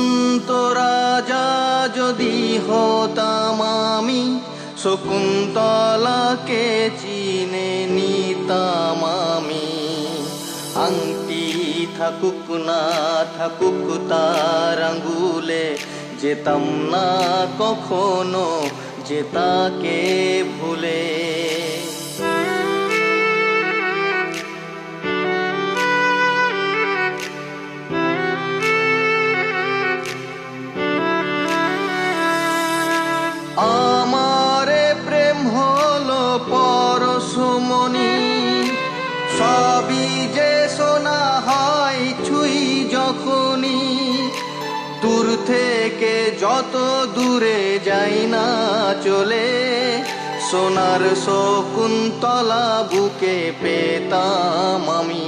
দুষ্মন্ত রাজা যদি হতাম আমি, শকুন্তলাকে চিনে নিতাম আমি। আংটি থাকুক না থাকুক তার আঙ্গুলে, যেতাম না কখনো যে তাকে ভুলে। আমারে প্রেম হলো পরশমণি, সবই যে শোনা হয় ছুঁই যখনই। দূর থেকে যত দূরে যাই না চলে, সোনার শকুন্তলা বুকে পেতাম আমি।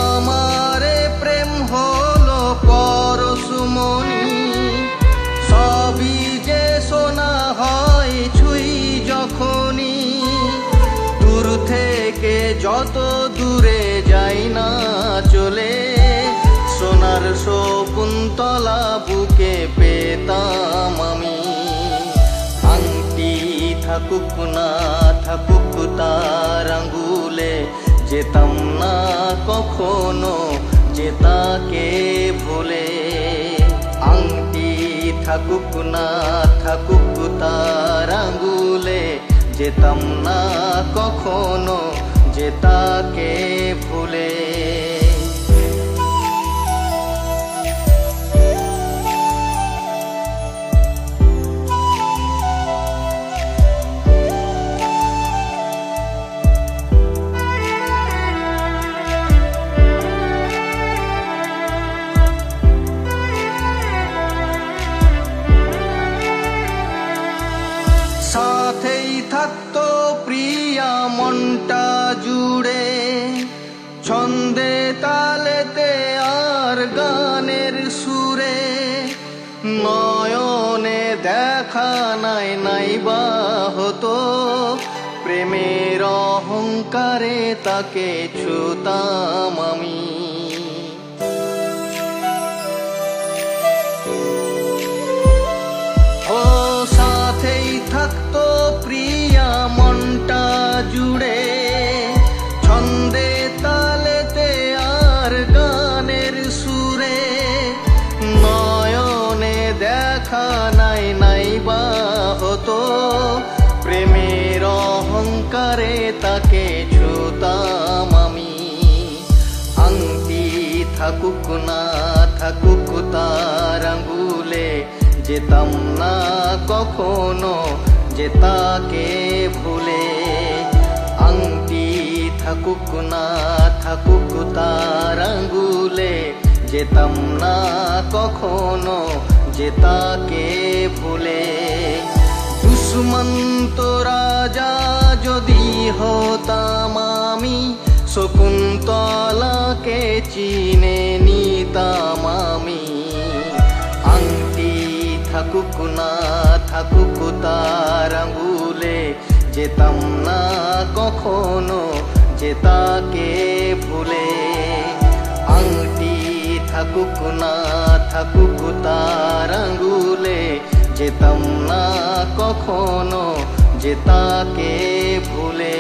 আমারে প্রেম হলো পরশমণি, সবই যে শোনা হয় ছুঁই যখনই। দূর থেকে যত দূরে যাই না চলে, সোনার শকুন্তলা বুকে পেতাম আমি। আংটি থাকুক না থাকুক তার আঙ্গুলে, যেতাম না কখনো যে তাকে ভুলে। আংটি থাকুক না থাকুক তার আঙ্গুলে, যেতাম না কখনো যে তাকে ভুলে। সাথেই থাকতো প্রিয়া মনটা জুড়ে, ছন্দে তালেতে আর গানের সুরে। নয়নে দেখা নাই নাইবা হতো, প্রেমের অহংকারে তাকে ছুতাম আমি। সাথেই থাকতো প্রিয়া মনটা জুড়ে, ছন্দে তালেতে আর গানের সুরে। নয়নে দেখা নাই নাইবা হতো, প্রেমের অহংকারে তাকে ছুতাম আমি। আংটি থাকুক না থাকুক তার আঙ্গুলে, যেতাম না কখনো যে তাকে ভুলে। আংটি থাকুক না থাকুক তার আঙ্গুলে, যেতাম না কখনো যে তাকে ভুলে। দুষ্মন্ত রাজা যদি হতাম আমি, শকুন্তলাকে চিনে নিতাম আমি। আংটি থাকুক না থাকুক তার আঙ্গুলে, যেতাম না কখনো যে তাকে ভুলে। আংটি থাকুক না থাকুক তার আঙ্গুলে, যেতাম না কখনো যে তাকে ভুলে।